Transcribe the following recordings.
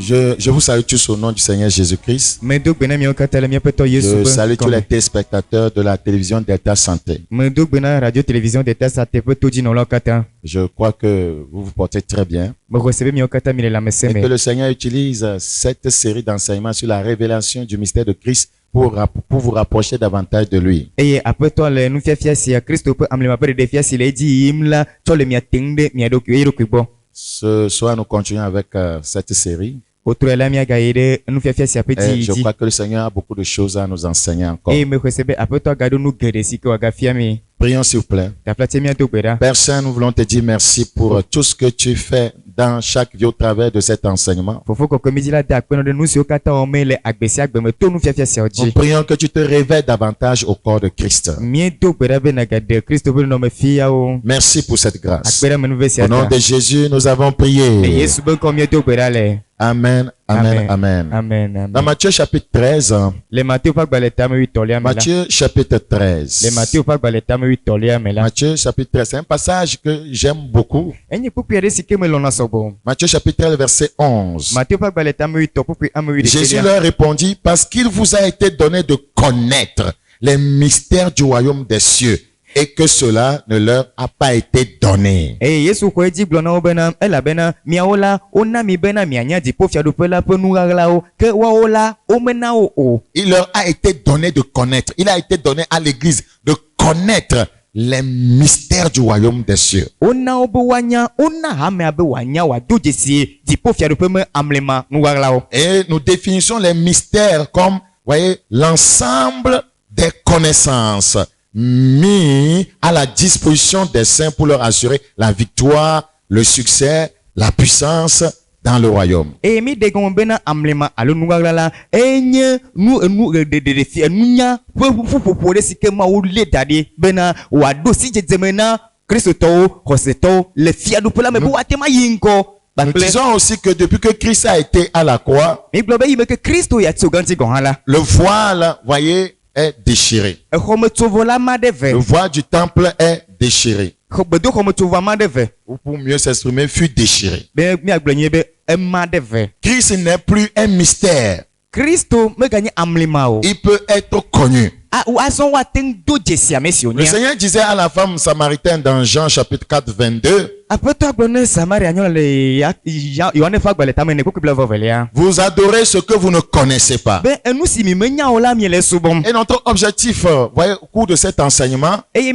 Je vous salue tous au nom du Seigneur Jésus-Christ. Je salue tous les téléspectateurs de la télévision d'État Santé. Je crois que vous vous portez très bien. Et que le Seigneur utilise cette série d'enseignements sur la révélation du mystère de Christ pour vous rapprocher davantage de lui. Ce soir, nous continuons avec cette série. Et je crois que le Seigneur a beaucoup de choses à nous enseigner encore. Prions s'il vous plaît. Père Saint, nous voulons te dire merci pour tout ce que tu fais dans chaque vie au travers de cet enseignement. Nous prions que tu te révèles davantage au corps de Christ. Merci pour cette grâce. Au nom de Jésus, nous avons prié. Amen, amen, amen. Amen. Dans Matthieu chapitre 13, Matthieu chapitre 13, Matthieu chapitre 13, c'est un passage que j'aime beaucoup. Matthieu chapitre 13, verset 11. Jésus leur répondit, parce qu'il vous a été donné de connaître les mystères du royaume des cieux, et que cela ne leur a pas été donné. Il leur a été donné de connaître. Il a été donné à l'église de connaître les mystères du royaume des cieux. Et nous définissons les mystères comme, voyez, l'ensemble des connaissances mis à la disposition des saints pour leur assurer la victoire, le succès, la puissance dans le royaume. Nous disons aussi que depuis que Christ a été à la croix, le voile, voyez, est déchiré. Le voile du temple est déchiré. Ou pour mieux s'exprimer, fut déchiré. Christ n'est plus un mystère. Il peut être connu. Le Seigneur disait à la femme samaritaine dans Jean chapitre 4, 22, vous adorez ce que vous ne connaissez pas. Et notre objectif, voyez, au cours de cet enseignement, c'est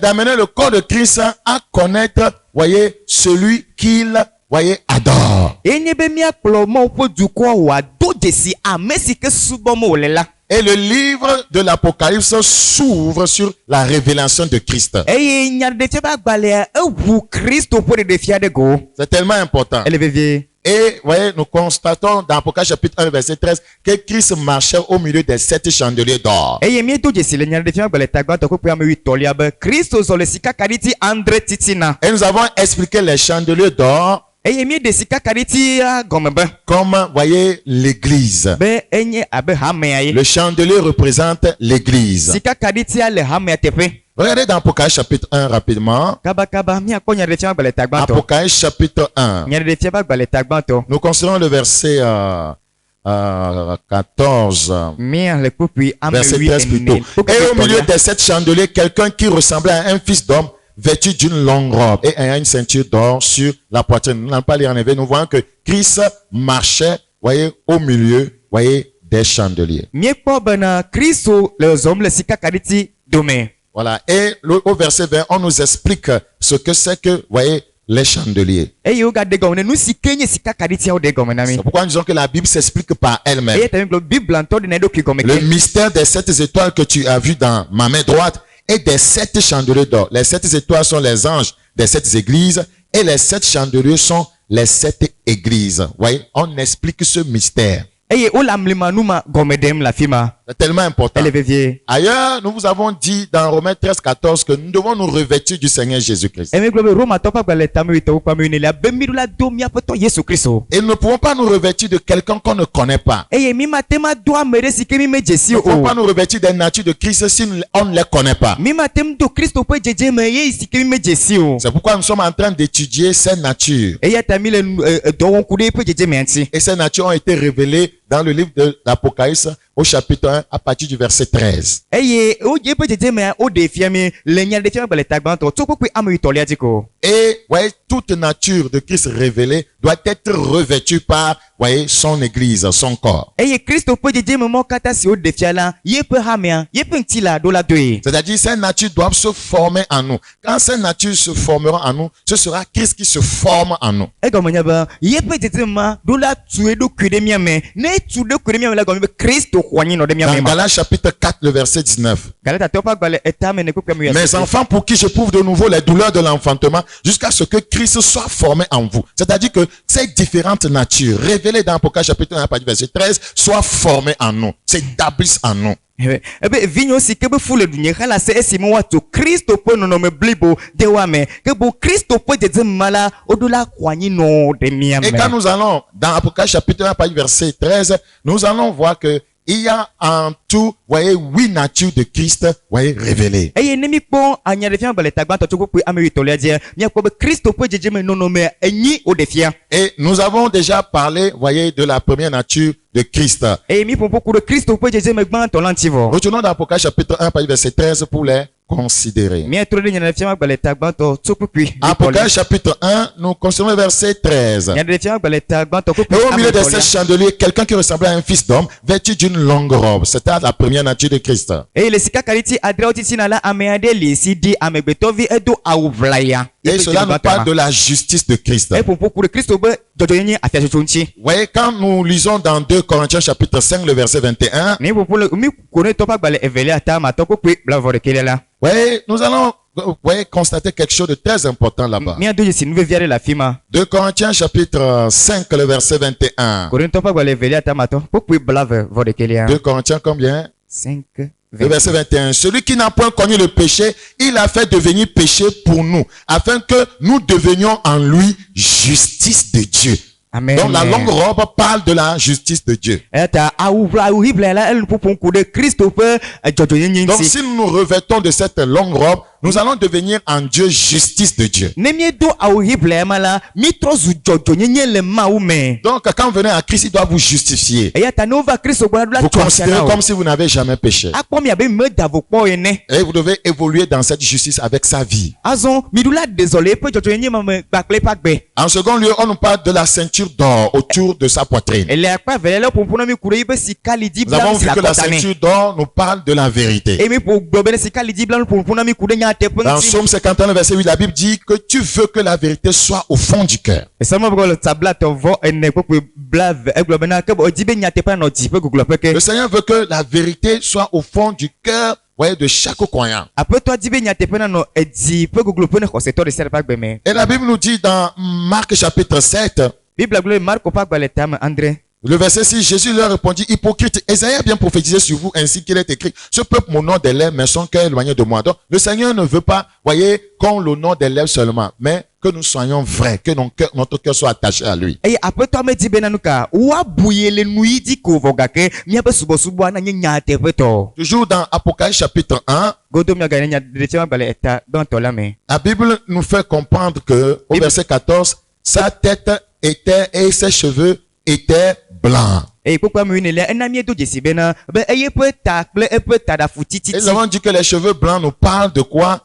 d'amener le corps de Christ à connaître, voyez, celui qu'il, voyez, adore. Et le livre de l'Apocalypse s'ouvre sur la révélation de Christ. C'est tellement important. Et voyez, nous constatons dans Apocalypse chapitre 1, verset 13, que Christ marchait au milieu des 7 chandeliers d'or. Et nous avons expliqué les chandeliers d'or comme, voyez, l'église. Le chandelier représente l'église. Regardez dans Apocalypse chapitre 1 rapidement. Apocalypse chapitre 1. Nous considérons le verset 14. Verset 13 plutôt. Et au milieu des 7 chandeliers, quelqu'un qui ressemblait à un fils d'homme, vêtu d'une longue robe et ayant une ceinture d'or sur la poitrine. Nous n'allons pas lire en éveil. Nous voyons que Christ marchait, voyez, au milieu, voyez, des chandeliers. Voilà. Et au verset 20, on nous explique ce que c'est que, voyez, les chandeliers. C'est pourquoi nous disons que la Bible s'explique par elle-même. Le mystère des 7 étoiles que tu as vu dans ma main droite et des 7 chandeliers d'or. Les 7 étoiles sont les anges des 7 églises et les 7 chandeliers sont les 7 églises. Voyez, on explique ce mystère. C'est tellement important. Elle est vieille. Ailleurs, nous vous avons dit dans Romains 13, 14 que nous devons nous revêtir du Seigneur Jésus-Christ. Et nous Et nous ne pouvons pas nous revêtir de quelqu'un qu'on ne connaît pas. Nous ne pouvons pas nous revêtir des natures de Christ si on ne les connaît pas. C'est pourquoi nous sommes en train d'étudier ces natures. Et ces natures ont été révélées dans le livre de l'Apocalypse au chapitre 1 à partir du verset 13. Et voyez, toute nature de Christ révélée doit être revêtue par, voyez, son église, son corps. C'est-à-dire, ces natures doivent se former en nous. Quand ces natures se formeront en nous, ce sera Christ qui se forme en nous. Dans Galates chapitre 4, le verset 19. Mes enfants, pour qui j'éprouve de nouveau les douleurs de l'enfantement, jusqu'à ce que Christ soit formé en vous. C'est-à-dire que ces différentes natures révélées dans Apocalypse chapitre 1, verset 13, soient formées en nous, s'établissent en nous. Et quand nous allons dans Apocalypse chapitre 1, verset 13, nous allons voir que il y a en tout, voyez, 8 natures de Christ, voyez, révélées. Et nous avons déjà parlé, voyez, de la première nature de Christ. Retournons dans Apocalypse chapitre 1, verset 13 pour les considérer. Apocalypse chapitre 1, nous considérons verset 13. Et au milieu de ces chandeliers, quelqu'un qui ressemblait à un fils d'homme, vêtu d'une longue robe. C'était la première nature de Christ. Et cela nous parle de la justice de Christ. Voyez, quand nous lisons dans 2 Corinthiens chapitre 5, le verset 21, oui, nous allons constater quelque chose de très important là-bas. 2 Corinthiens chapitre 5, le verset 21. 2 Corinthiens combien? 5. Le verset 21. Celui qui n'a point connu le péché, il a fait devenir péché pour nous, afin que nous devenions en lui justice de Dieu. Amen. Donc la longue robe parle de la justice de Dieu. Donc si nous nous revêtons de cette longue robe, nous allons devenir en Dieu justice de Dieu. Donc quand vous venez à Christ, il doit vous justifier. Vous considérez comme si vous n'avez jamais péché. Et vous devez évoluer dans cette justice avec sa vie. En second lieu, on nous parle de la ceinture d'or autour de sa poitrine. Nous avons vu que la ceinture d'or nous parle de la vérité. Dans Psaume 51, verset 8, la Bible dit que tu veux que la vérité soit au fond du cœur. Le Seigneur veut que la vérité soit au fond du cœur, voyez, de chaque croyant. Et la Bible nous dit dans Marc chapitre 7, le verset 6, Jésus leur répondit, hypocrite, Ésaïe a bien prophétisé sur vous ainsi qu'il est écrit, ce peuple m'honore des lèvres, mais son cœur est éloigné de moi. Donc, le Seigneur ne veut pas, voyez, qu'on l'honore des lèvres seulement, mais que nous soyons vrais, que notre cœur soit attaché à lui. Toujours dans Apocalypse chapitre 1, la Bible nous fait comprendre que, au verset 14, sa tête était et ses cheveux étaient blancs. Et nous avons dit que les cheveux blancs nous parlent de quoi?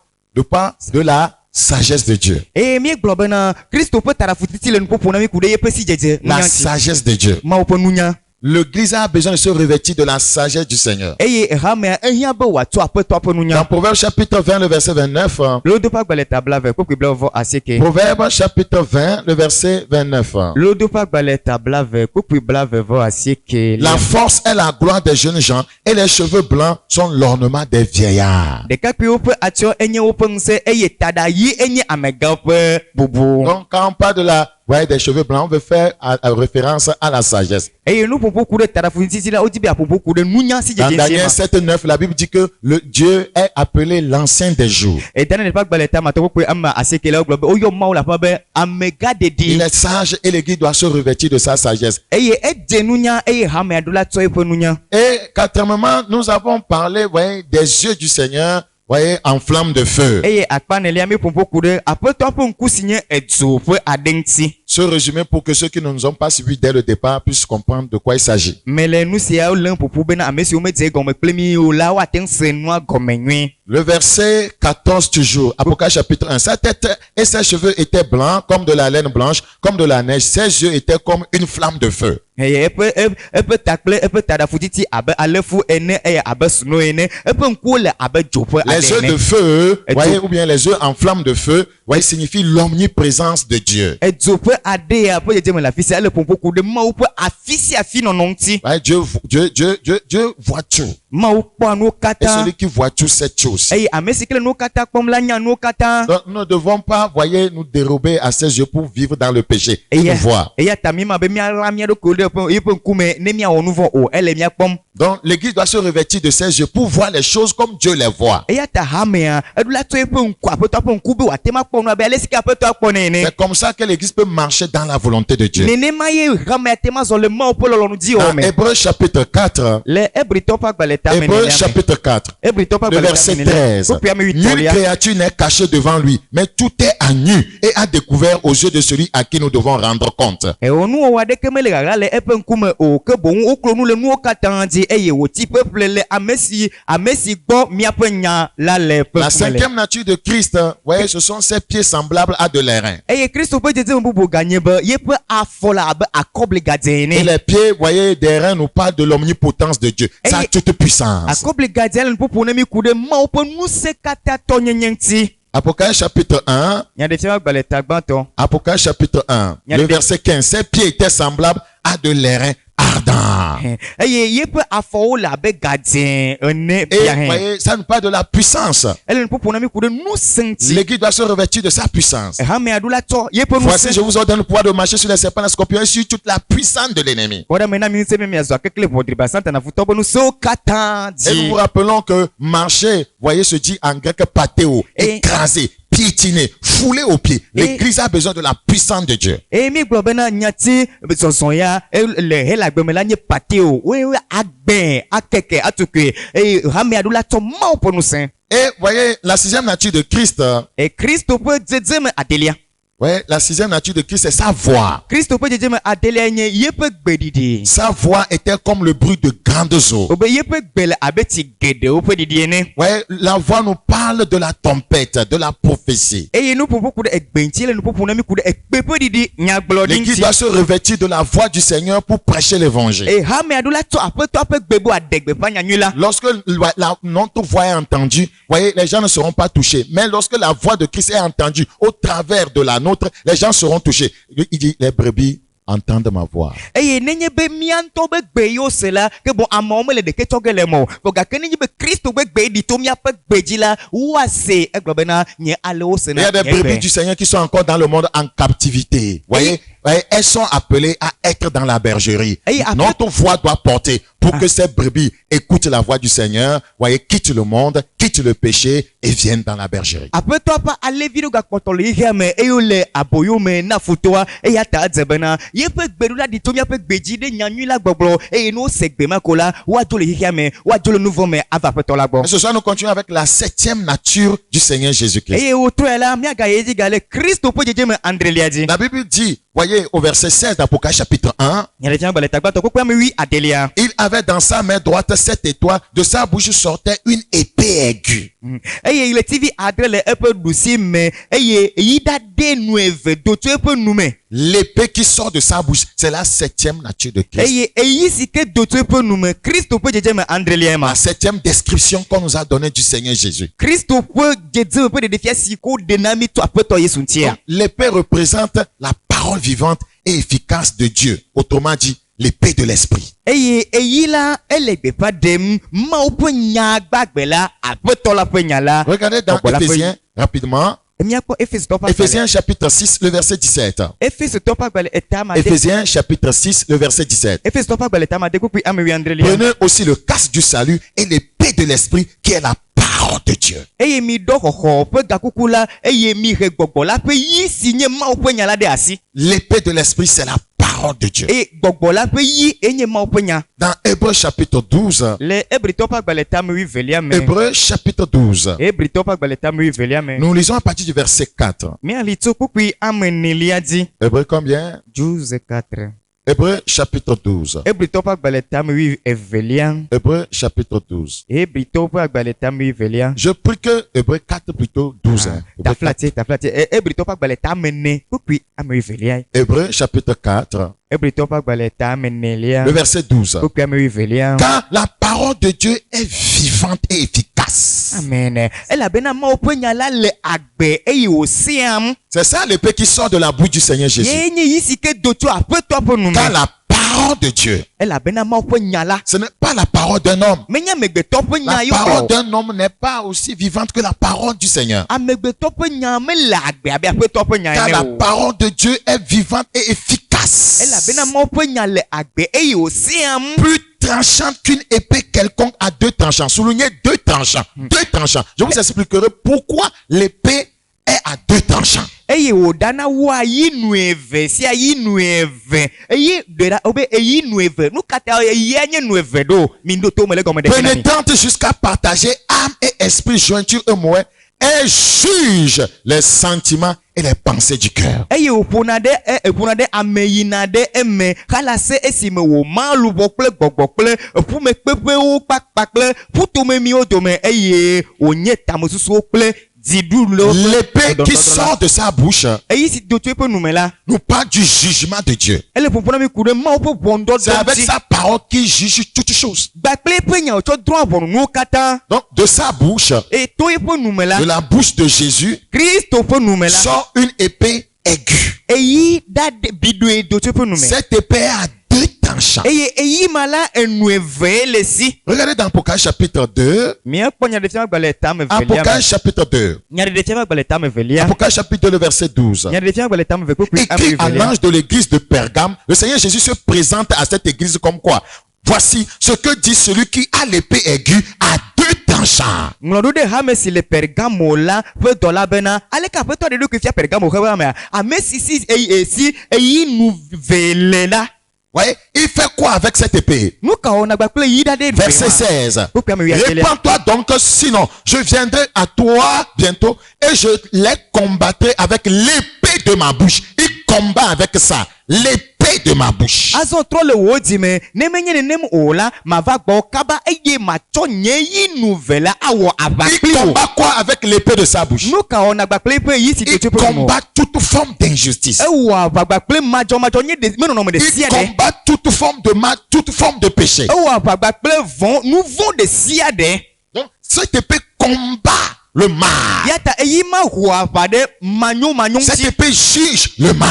De la sagesse de Dieu. La sagesse de Dieu. L'église a besoin de se revêtir de la sagesse du Seigneur. Dans Proverbe chapitre 20, le verset 29. Proverbe chapitre 20, le verset 29. La force est la gloire des jeunes gens et les cheveux blancs sont l'ornement des vieillards. Donc quand on parle de la ouais, des cheveux blancs, on veut faire référence à la sagesse. Dans Daniel 7:9, la Bible dit que le Dieu est appelé l'ancien des jours. Il est sage et l'Église doit se revêtir de sa sagesse. Et quatrièmement, nous avons parlé, ouais, des yeux du Seigneur, voyez, en flamme de feu. Ce résumé pour que ceux qui ne nous ont pas suivis dès le départ puissent comprendre de quoi il s'agit. Le verset 14 toujours, Apocalypse chapitre 1. Sa tête et ses cheveux étaient blancs comme de la laine blanche, comme de la neige. Ses yeux étaient comme une flamme de feu. Les yeux de feu, voyez, ou bien les yeux en flamme de feu, voyez, signifie l'omniprésence de Dieu. Ouais, Dieu voit tout. Et celui qui voit tout, c'est tout. Donc, nous ne devons pas, voyez, nous dérober à ses yeux pour vivre dans le péché. Il nous voit. Donc, l'Église doit se revêtir de ses yeux pour voir les choses comme Dieu les voit. C'est comme ça que l'Église peut marcher dans la volonté de Dieu. Dans Hébreux chapitre 4, Hébreux chapitre 4, le verset 13. Nulle créature n'est cachée devant lui, mais tout est à nu et à découvert aux yeux de celui à qui nous devons rendre compte. La cinquième nature de Christ, voyez, ce sont ses pieds semblables à de l'airain. Et les pieds, voyez, des reins nous parlent de l'omnipotence de Dieu, sa toute puissance. Apocalypse chapitre 1, Apocalypse chapitre 1, le verset 15. Ses pieds étaient semblables à de l'airain ardent. Et voyez, ça nous parle de la puissance. L'Église doit se revêtir de sa puissance. Voici, je vous ordonne le pouvoir de marcher sur les serpents, les scorpions et sur toute la puissance de l'ennemi. Et nous vous rappelons que marcher, voyez, se dit en grec patéo, écraser, piétiner, fouler aux pieds. L'Église a besoin de la puissance de Dieu. Et voyez, la sixième nature de Christ. Ouais, la sixième nature de Christ, c'est sa voix. Sa voix était comme le bruit de grandes eaux. Ouais, la voix nous parle de la tempête, de la prophétie. L'Église doit se revêtir de la voix du Seigneur pour prêcher l'évangile. Lorsque notre voix est entendue, voyez, les gens ne seront pas touchés. Mais lorsque la voix de Christ est entendue au travers de la nôtre, les gens seront touchés. Il dit, les brebis entendent ma voix. Il y a des brebis du Seigneur qui sont encore dans le monde en captivité. Voyez, elles sont appelées à être dans la bergerie. Notre voix doit porter pour que ces brebis écoutent la voix du Seigneur, voyez, quittent le monde, quittent le péché et viennent dans la bergerie. Ce soir, nous continuons avec la septième nature du Seigneur Jésus-Christ. La Bible dit, voyez, au verset 16 d'Apocalypse chapitre 1, il avait dans sa main droite 7 étoiles, de sa bouche sortait une épée aiguë. L'épée qui sort de sa bouche, c'est la septième nature de Christ. La septième description qu'on nous a donnée du Seigneur Jésus. L'épée représente la parole vivante et efficace de Dieu. Autrement dit, l'épée de l'esprit. Regardez dans Éphésiens, rapidement, Éphésiens chapitre 6, le verset 17. Éphésiens chapitre 6, le verset 17. Prenez aussi le casque du salut et l'épée de l'esprit qui est la parole de Dieu. L'épée de l'esprit, c'est la parole de Dieu. Dans Hébreux chapitre 12. Hébreux chapitre 12. Nous lisons à partir du verset 4. Hébreux combien? 12:4. Hébreux chapitre 12. Hébreux chapitre 12. Je prie que Hébreux 4 plutôt 12. Hébreux chapitre 4. Le verset 12. Car la parole de Dieu est vivante et efficace. Amen. C'est ça l'épée qui sort de la bouche du Seigneur Jésus. Car la parole de Dieu, ce n'est pas la parole d'un homme. La parole d'un homme n'est pas aussi vivante que la parole du Seigneur. Car la parole de Dieu est vivante et efficace. Plus tranchante qu'une épée quelconque à deux tranchants. Soulignez deux tranchants. Deux tranchants. Je vous expliquerai pourquoi l'épée est à deux tranchants. Pénétrante jusqu'à partager âme et esprit, jointure et moelle, et juge les sentiments et les pensées du cœur. L'épée qui sort de sa bouche nous parle du jugement de Dieu. C'est avec sa parole qu'il juge toutes choses. Donc de sa bouche, de la bouche de Jésus, sort une épée aiguë. Cette épée a deux tranchants. Regardez dans Apocalypse chapitre 2. Apocalypse chapitre 2. Apocalypse chapitre 2, le verset 12. Écrit à l'ange de l'église de Pergame, le Seigneur Jésus se présente à cette église comme quoi? Voici ce que dit celui qui a l'épée aiguë à deux tranchants. Ouais, il fait quoi avec cette épée? Verset 16. Répands-toi donc, sinon je viendrai à toi bientôt et je les combattrai avec l'épée de ma bouche. Il combat avec ça, l'épée de ma bouche. Il combat quoi avec l'épée de sa bouche? Il combat toute forme d'injustice. Il combat toute forme de mal, toute forme de péché. Donc, cette épée combat le mal. Cette épée juge le mal.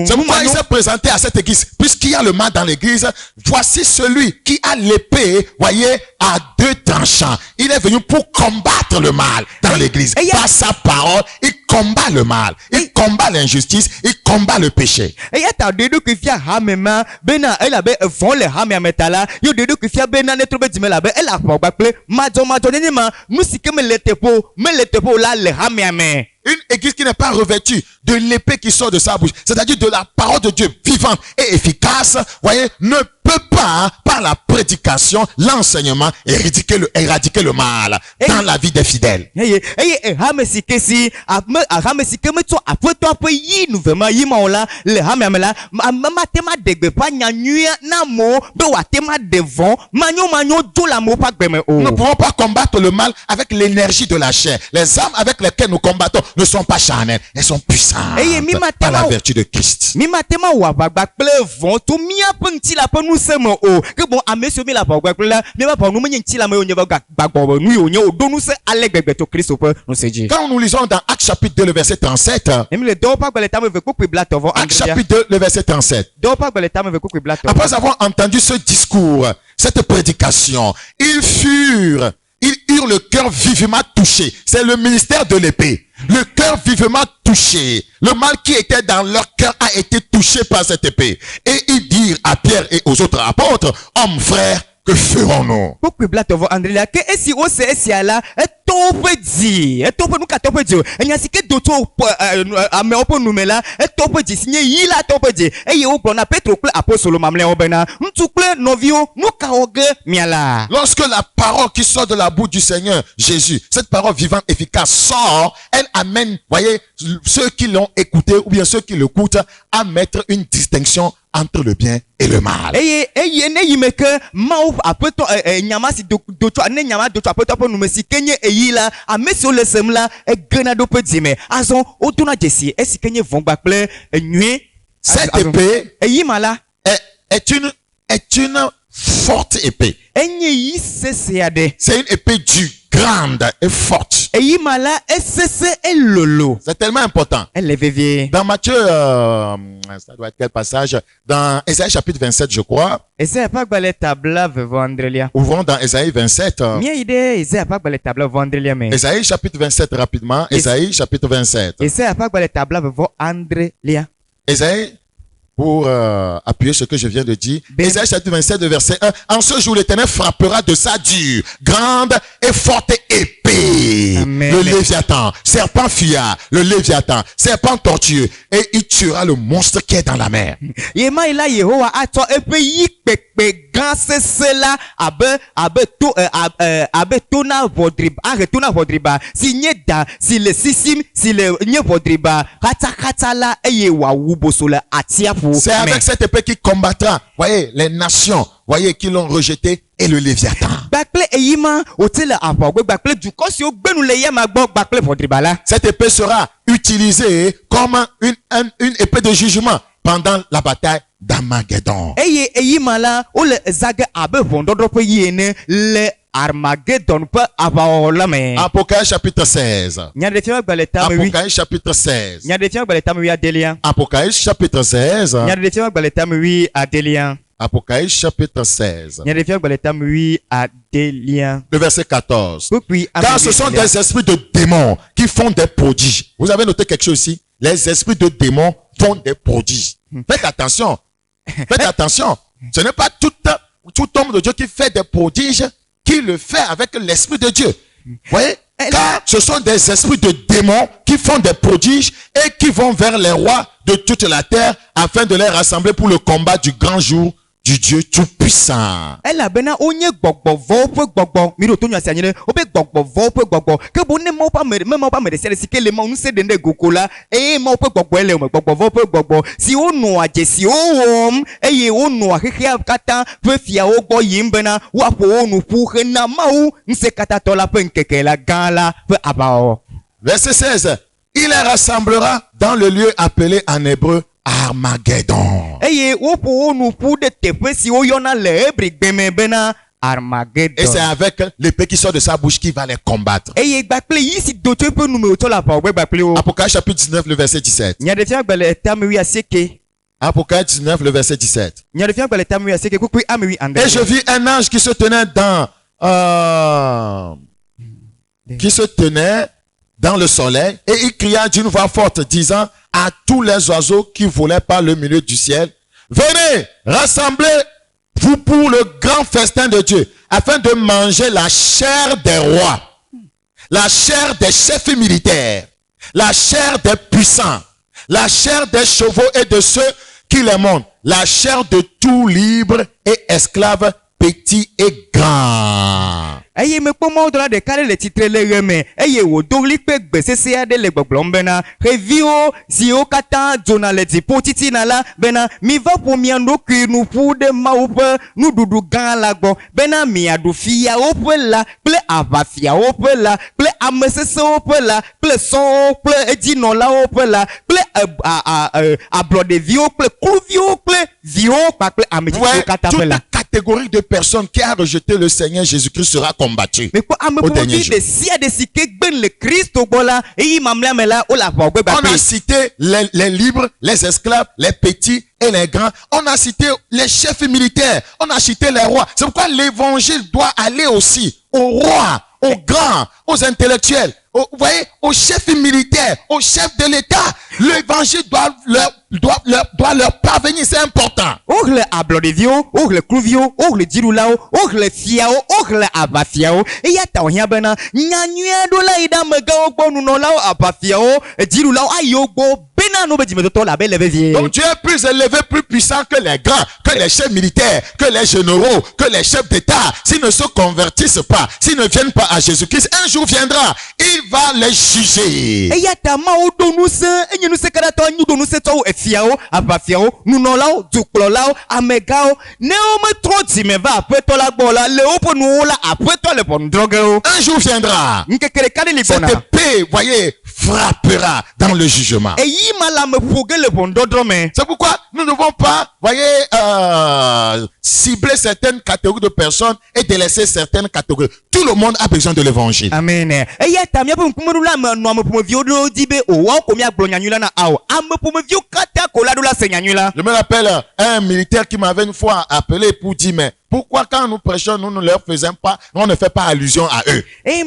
C'est pourquoi il s'est présenté à cette église. Puisqu'il y a le mal dans l'église, voici celui qui a l'épée, voyez, à deux tranchants. Il est venu pour combattre le mal dans l'église. Par sa parole, il combat le mal. Il combat l'injustice. Il combat le péché. Une église qui n'est pas revêtue de l'épée qui sort de sa bouche, c'est-à-dire de la parole de Dieu vivante et efficace, voyez, ne peut pas, par la prédication, l'enseignement, éradiquer le mal dans la vie des fidèles. Nous ne pouvons pas combattre le mal avec l'énergie de la chair. Les armes avec lesquelles nous combattons ne sont pas charnelles, elles sont puissantes par la vertu de Christ. Quand nous lisons dans Actes chapitre 2 le verset 37, Actes chapitre 2 le verset 37, après avoir entendu ce discours, cette prédication, ils furent ils eurent le cœur vivement touché. C'est le ministère de l'épée. Le cœur vivement touché. Le mal qui était dans leur cœur a été touché par cette épée. Et ils dirent à Pierre et aux autres apôtres, hommes frères, que ferons-nous? Lorsque la parole qui sort de la bouche du Seigneur Jésus, cette parole vivante, efficace, sort, elle amène, voyez, ceux qui l'ont écouté ou bien ceux qui l'écoutent à mettre une distinction entre le bien et le mal. Cette épée est une forte épée. C'est une épée dure, grande et forte. C'est tellement important. Dans Matthieu, ça doit être quel passage? Dans Ésaïe chapitre 27, je crois. Ouvrons dans Ésaïe 27. Ésaïe chapitre 27 rapidement. Ésaïe chapitre 27. Ésaïe, pour appuyer ce que je viens de dire. Ésaïe chapitre 27, verset 1. En ce jour, l'Éternel frappera de sa dure, grande et forte épée. Amen. Le Léviathan, serpent fuyard, le Léviathan, serpent tortueux, et il tuera le monstre qui est dans la mer. C'est avec cette épée qui combattra, voyez, les nations, voyez, qui l'ont rejeté, et le Léviathan. Cette épée sera utilisée comme une épée de jugement pendant la bataille d'Armageddon. Apocalypse chapitre 16. Apocalypse chapitre 16. Apocalypse chapitre 16. Apocalypse chapitre 16. Le verset 14. Car ce sont des esprits de démons qui font des prodiges. Vous avez noté quelque chose ici? Les esprits de démons font des prodiges. Faites attention. Faites attention. Ce n'est pas tout homme de Dieu qui fait des prodiges qui le fait avec l'esprit de Dieu. Vous voyez? Car ce sont des esprits de démons qui font des prodiges et qui vont vers les rois de toute la terre afin de les rassembler pour le combat du grand jour du Dieu tout-puissant. Verset 16. Il les rassemblera dans le lieu appelé en hébreu Armageddon. Et c'est avec l'épée qui sort de sa bouche qui va les combattre. Apocalypse chapitre 19, le verset 17. Apocalypse 19, le verset 17. Et je vis un ange qui se tenait dans le soleil, et il cria d'une voix forte, disant à tous les oiseaux qui volaient par le milieu du ciel, venez, rassemblez-vous pour le grand festin de Dieu, afin de manger la chair des rois, la chair des chefs militaires, la chair des puissants, la chair des chevaux et de ceux qui les montent, la chair de tout libre et esclave, petit et grand. Me pomo de le titre le reme wo dogli pe gbese ade le gbogblombena revio si o kata jona le tipotiti na la bena mi va po mi ando kinu pu de maupe nu dudu gan la gbo bena mi adu fia ope la ple avafia ope la ple amesese ope la ple son ple edino la ope la ple ablode vio ple kluvio ple vio pa ple ameji kata pe la catégorie de personnes qui a rejeté le Seigneur Jésus-Christ sera combattue au dernier jour. On a cité les libres, les esclaves, les petits et les grands. On a cité les chefs militaires. On a cité les rois. C'est pourquoi l'évangile doit aller aussi aux rois, aux grands, aux intellectuels, vous voyez, aux chefs militaires, aux chefs de l'État. L'évangile doit leur parvenir, c'est important. Ogle ablodevio, ogle kluvio, ogle dirulao, ogle fiao, ogle abafiao. Et yata on yabena, nyanyue dola ida megao bonu no lao abafiao, dirulao ayogbo. Donc Dieu est plus élevé, plus puissant que les grands, que les chefs militaires, que les généraux, que les chefs d'État. S'ils ne se convertissent pas, s'ils ne viennent pas à Jésus-Christ, un jour viendra, il va les juger. Un jour viendra. Cette épée, voyez, frappera dans le jugement. C'est pourquoi nous ne devons pas, voyez, cibler certaines catégories de personnes et délaisser certaines catégories. Tout le monde a besoin de l'évangile. Amen. Je me rappelle un militaire qui m'avait une fois appelé pour dire, mais pourquoi quand nous prêchons, nous ne leur faisons pas, on ne fait pas allusion à eux. Et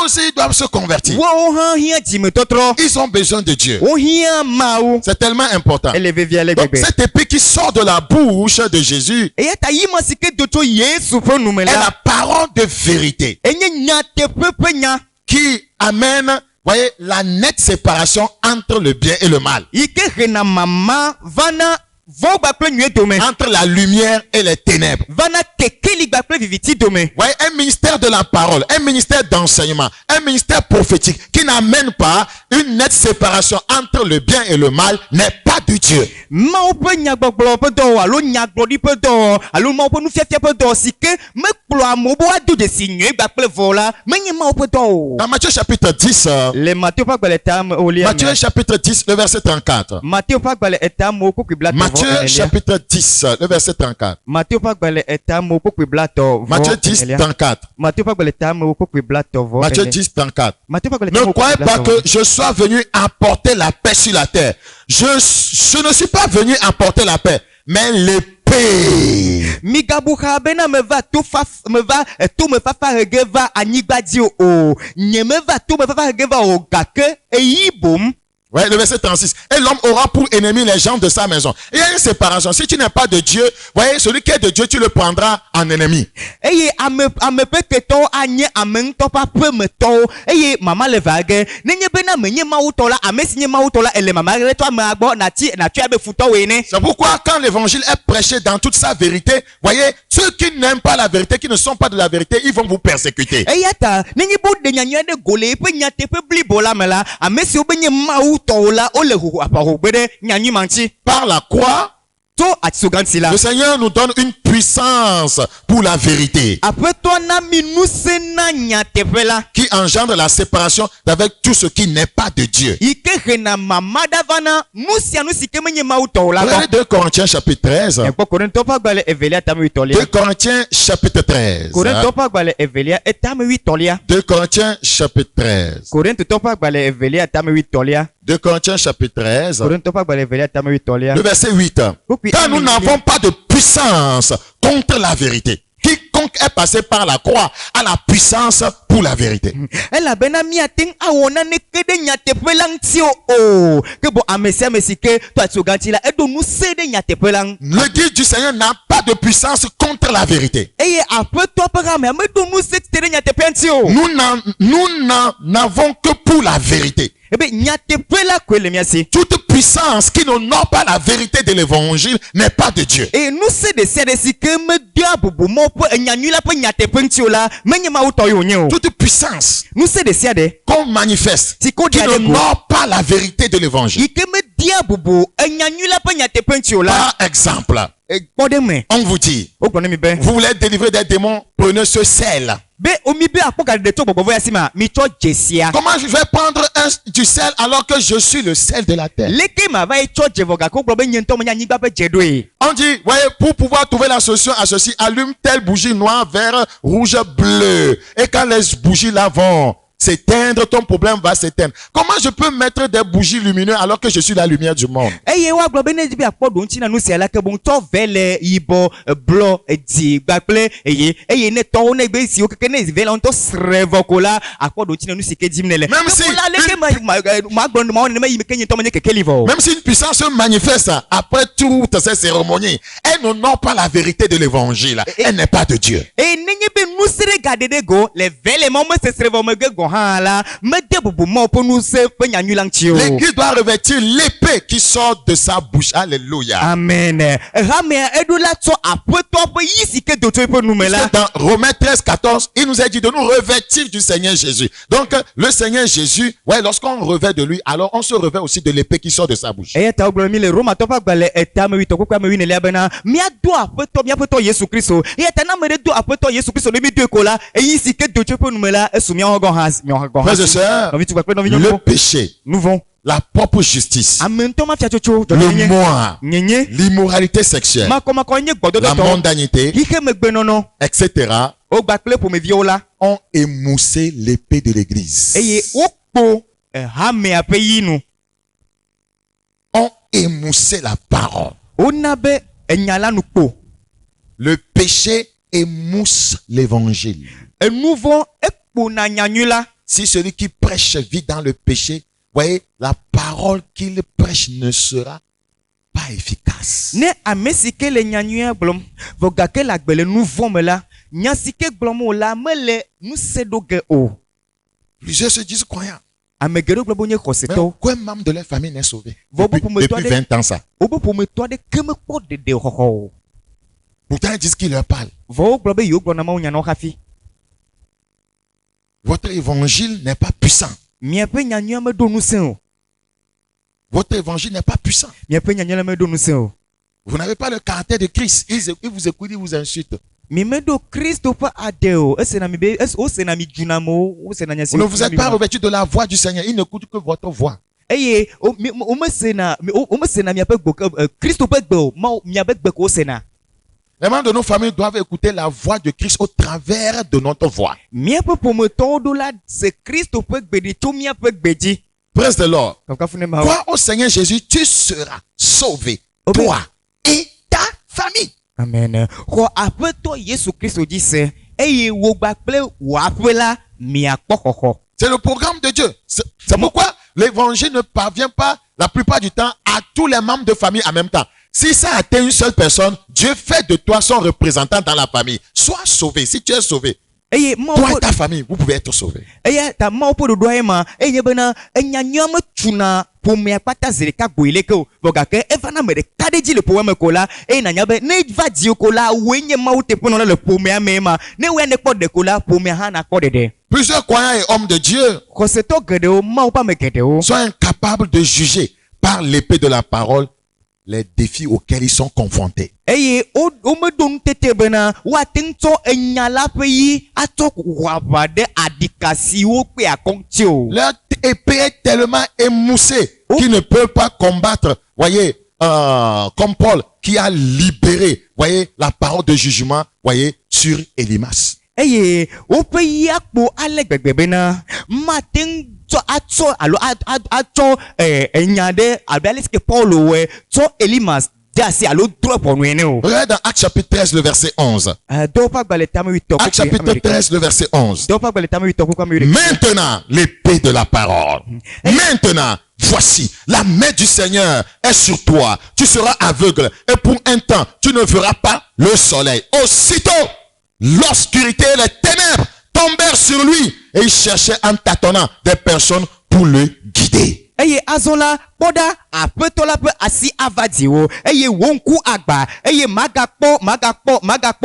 aussi, ils doivent se convertir. Ils ont besoin de Dieu. C'est tellement important. Donc, cette épée qui sort de la bouche de Jésus est la parole de vérité qui amène, voyez, la nette séparation entre le bien et le mal. Entre la lumière et les ténèbres. Voyez, un ministère de la parole, un ministère d'enseignement, un ministère prophétique qui n'amène pas une nette séparation entre le bien et le mal n'est pas de Dieu. Dans Matthieu chapitre 10, Matthieu chapitre 10, le verset 34. Matthieu chapitre 10, le verset 34. Matthieu 10, 34. Matthieu 10, 34. Ne croyez pas que je sois venu apporter la paix sur la terre. Je ne suis pas venu apporter la paix, mais l'épée. Ouais, le verset 36. Et l'homme aura pour ennemi les gens de sa maison. Il y a une séparation. Si tu n'es pas de Dieu, voyez, celui qui est de Dieu, tu le prendras en ennemi. C'est pourquoi quand l'évangile est prêché dans toute sa vérité, voyez, ceux qui n'aiment pas la vérité, qui ne sont pas de la vérité, ils vont vous persécuter. Par la croix, le Seigneur nous donne une puissance pour la vérité qui engendre la séparation avec tout ce qui n'est pas de Dieu. Regardez 2 Corinthiens chapitre 13. 2 Corinthiens chapitre 13. 2 Corinthiens chapitre 13. 2 Corinthiens chapitre 13. Le verset 8. Car nous n'avons pas de puissance contre la vérité. Quiconque est passé par la croix a la puissance pour la vérité. Le Dieu du Seigneur n'a pas de puissance contre la vérité. Nous n'en avons que pour la vérité. Toute puissance qui n'honore pas la vérité de l'évangile n'est pas de Dieu. Toute puissance qu'on manifeste qui n'honore pas la vérité de l'évangile. Par exemple, on vous dit, vous voulez délivrer des démons, prenez ce sel. Comment je vais prendre du sel alors que je suis le sel de la terre? On dit, voyez, pour pouvoir trouver la solution à ceci, allume telle bougie noire, vert, rouge, bleu. Et quand les bougies là vont s'éteindre, ton problème va s'éteindre. Comment je peux mettre des bougies lumineuses alors que je suis la lumière du monde? Eye wa gblɔ be ne bi akpɔ do ŋuti na nu sia la ke boŋ tɔ vɛ le yibɔ blɔ dzi gbakple eye ne tɔwo ne gbe siwo keke ne vɛ la ŋutɔ srɛ vɔ ko la akpɔ do ŋuti na nu si ke dzim ne le. Même si la leke ma gblɔ ma wɔn ne me yi me ke nye tɔ me nye keke li vɔ. Même si une puissance se manifeste après toutes ces cérémonies, elle n'honore pas la vérité de l'évangile. Elle n'est pas de Dieu. E nenye be nu sere gadede go le vɛ le ma me sesre vɔ me ge gɔ hã la me de bubu ma ƒe nu se ƒe nyanyui la ŋuti o. L'église doit revêtir l'épée qui sort de sa bouche. Alléluia. Amen. Hamea eɖo la tsɔ aƒetɔ ƒe yi si ke do tso eƒe nu me la. Dans Romains 13:14, il nous a dit de nous revêtir du Seigneur Jésus. Donc, le Seigneur Jésus, ouais, lorsqu'on revêt de lui, alors on se revêt aussi de l'épée qui sort de sa bouche. Eya ta wogblɔ mi le Romatɔ ƒe agbalẽ etame wi tɔkpekpe ame wi nelia bena míado aƒetɔ míaƒetɔ Yesu Kristo. Eya ta ne ame ɖe do aƒetɔ Yesu Kristo ne mi doe ko la eyi si ke do tso eƒe nu me la esu míawo gɔ hã Frères et sœurs, le péché, nu vɔ, la propre justice, ame ŋutɔ ma fiatsotso le moi, nyenye l'immoralité sexuelle, makɔmakɔ nye la gbɔdɔdɔtɔ mondanité, xixe megbenɔnɔ etc., wo gbakple ƒomeviwo la ont émoussé l'épée de l'église. eye wokpo hamea ƒe yi nu. Ont émoussé la parole. Wona be enya la nu kpo. Le péché émousse l'évangile. Enu vɔ ekpo na nyanyui la. Si celui qui prêche vit dans le péché, voyez, la parole qu'il prêche ne sera pas efficace. Ne ame si ke le nyanyuia gblɔm vɔ gake le agbe le nu vɔ me la nya si ke gblɔm o la mele nu se ɖo ge o. Plusieurs se disent croyants. Ame geɖewo gblɔ be wonye xɔsetɔwo. Aucun membre de leur famille n'est sauvé. Depuis Depuis 20 ans ça. Wobe ƒometɔ aɖeke mekpɔ ɖeɖe xɔxɔ o. Pourtant ils disent qu'il leur parle. Vɔ wogblɔ be yewo gblɔ na mawu nya na wo hafi. Votre évangile n'est pas puissant. Miaƒe nyanyua meɖo ŋusẽ o. Votre évangile n'est pas puissant. Miaƒe nyanyua la meɖo ŋusẽ o. Vous n'avez pas le caractère de Christ. Ils vous écoutent, ils vous insultent. Mi meɖo Kristo ƒe aɖe o. Esena mi be wosena mi dzuna amewo, wosena nya si. Vous ne vous êtes pas revêtu de la voix du Seigneur. Ils n'écoutent que votre voix. Eye womesena miaƒe gbe Kristo ƒe gbe o. Ma miaƒe gbe ko wosena. Les membres de nos familles doivent écouter la voix de Christ au travers de notre voix. Miaƒe ƒometɔwo ɖo la se Kristo ƒe gbeɖe tso miaƒe gbe dzi. Praise the Lord. Crois Crois au Seigneur Jésus, tu seras sauvé, toi et ta famille. Amen. Xɔ aƒetɔ Yesu Kristo dzi se eye wò gbakple wò aƒe la miakpɔ xɔxɔ. C'est le programme de Dieu. C'est pourquoi l'évangile ne parvient pas la plupart du temps à tous les membres de famille en même temps. Si ça atteint une seule personne, Dieu fait de toi son représentant dans la famille. Sois sauvé. Si tu es sauvé, toi et ta famille, vous pouvez être sauvés. Eya ta mawo ƒe ɖoɖoa ye ma eye bena enyanyua metsuna ƒomea kpata zi ɖeka gboe leke o vɔ gake evana ame ɖeka ɖe dzi le ƒomea me ko la eye nanya be ne va dziwo ko la woe nye mawu teƒenɔla le ƒomea me ma ne woe ne kpɔ ɖe ko la ƒomea hã nakpɔ ɖeɖe. Plusieurs croyants et hommes de Dieu xɔsetɔ geɖewo mawu ƒe ame geɖewo sont incapables de juger par l'épée de la parole les défis auxquels ils sont confrontés. Eye womeɖo nutete bena woate ŋu tsɔ enya la ƒe yi atsɔ wɔ aʋa ɖe aɖika siwo kpe akɔŋti o. Leur épée est tellement émoussée qu'ils ne peuvent pas combattre. Voyez, comme Paul qui a libéré, voyez, la parole de jugement, voyez, sur Élimas. Eye woƒe yi akpo ale gbegbe bena mate ŋu tsɔ atsɔ alo atsɔ enya ɖe abe ale si ke Paulo wɔe tsɔ Elimas de asi alo drɔ ʋɔnue ne o. Regarde dans Actes chapitre 13 le verset 11. Dɔw ƒe agbalẽ tame wi tɔ. Actes chapitre 13 le verset 11. Dɔw ƒe agbalẽ tame wi tɔ koko ame wi. Maintenant, l'épée de la parole. Maintenant, voici, la main du Seigneur est sur toi. Tu seras aveugle et pour un temps, tu ne verras pas le soleil. Aussitôt, l'obscurité et les ténèbres tombèrent sur lui et il cherchait en tâtonnant des personnes pour le guider. Eye azɔ la kpɔ ɖa aƒetɔ la ƒe asi ava dziwo eye wo ŋku agba eye magakpɔ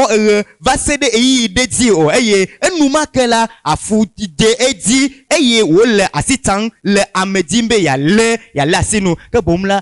eɣe va se ɖe eyiyi ɖe dzi o eye enumake la afu de edzi eye wole asi tsam le ame dim be yale asi nu ke boŋ la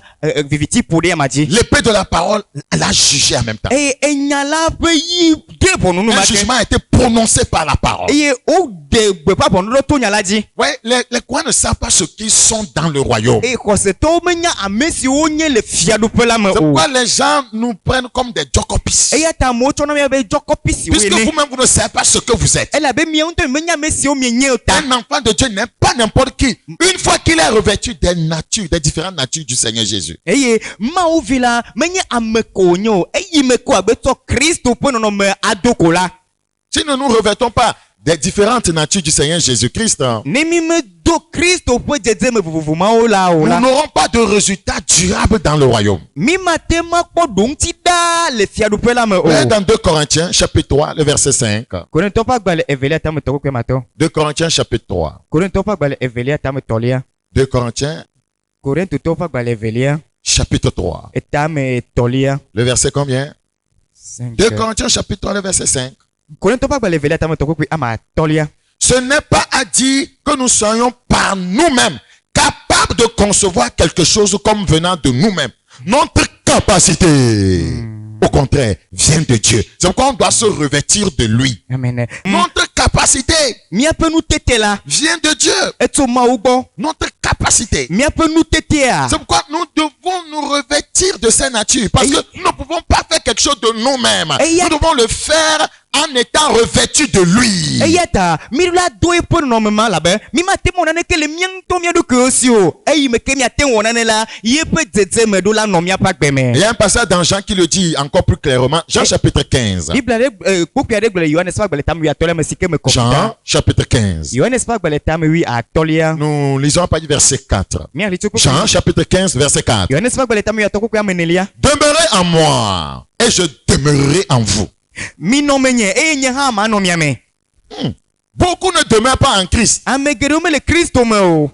viviti ƒo ɖe ama dzi. L'épée de la parole l'a jugé en même temps. Eye enya la ƒe yi de ʋɔnu nu Un jugement a été prononcé par la parole. eye wo de gbeƒã ʋɔnu ɖo to nya la dzi. Ouais, les croyants ne savent pas ce qu'ils sont dans le royaume. Eye xɔsetɔ to menya amesi onye le fiadupe la me C'est o. pourquoi les gens nous prennent comme des jokopis. Eya ta mo chono me be jokopisi Puisque we ne. vous-même vous ne savez pas ce que vous êtes. Ela be mi onto menya amesi o mi nye ota. Un enfant de Dieu n'est pas n'importe qui. Une fois qu'il est revêtu des natures, des différentes natures du Seigneur Jésus. Eye ma o vila menya ameko nyo. Eyi meko agbeto Kristo pe no me adoko la. Si nous ne nous revêtons pas des différentes natures du Seigneur Jésus-Christ, Ne mi me do Kristo pe jeje me vuvuma o la o nous la. n'aurons pas de résultats durables dans le royaume. Mi matema kpo dong ti da le fiadupe la me o. Mais dans 2 Corinthiens, chapitre 3, le verset 5. Korinto pa gbale evelia ta me toko kwe mato. 2 Corinthiens, chapitre 3. Korinto pa gbale evelia ta me tolia. 2 Corinthiens, Korinto to pa gbale evelia chapitre 3. eta me tolia. Le verset combien? 2 Corinthiens, chapitre 3, le verset 5. Korinto pa gbale evelia ta me toko kwe ama tolia. Ce n'est pas à dire que nous soyons par nous-mêmes capables de concevoir quelque chose comme venant de nous-mêmes. Notre capacité, au contraire, vient de Dieu. C'est pourquoi on doit se revêtir de lui. Amen. Notre capacité Mi ape nou tete la. vient de Dieu. Eto ma ubo. Notre capacité. Mi ape nou tete a. C'est pourquoi nous devons nous revêtir de sa nature. Parce que nous ne pouvons pas faire quelque chose de nous-mêmes. Nous devons le faire en étant revêtus de lui. Eyata, mi la do e po no mema la be. Mi ma te monane ke le mien to mi do ke osi o. Eyi me ke mi ate wonane la. Ye pe dzedze me do la no mi apa gbe me. Il y a un passage dans Jean qui le dit encore plus clairement. Jean chapitre 15. Bibla de kopia de gbele Yohane spa gbele tam wi atolia me sike me Jean kopita. chapitre 15. Yohane spa gbele tam wi atolia. Nous lisons à partir du verset 4. Mi ali tuko. Jean chapitre 15 verset 4. Yohane spa gbele tam wi atoko kwa menelia. Demeurez en moi et je demeurerai en vous. Mi no menye e nye ha ma no mi ame. Beaucoup ne demeurent pas en Christ. Amegere me le Kristo me o.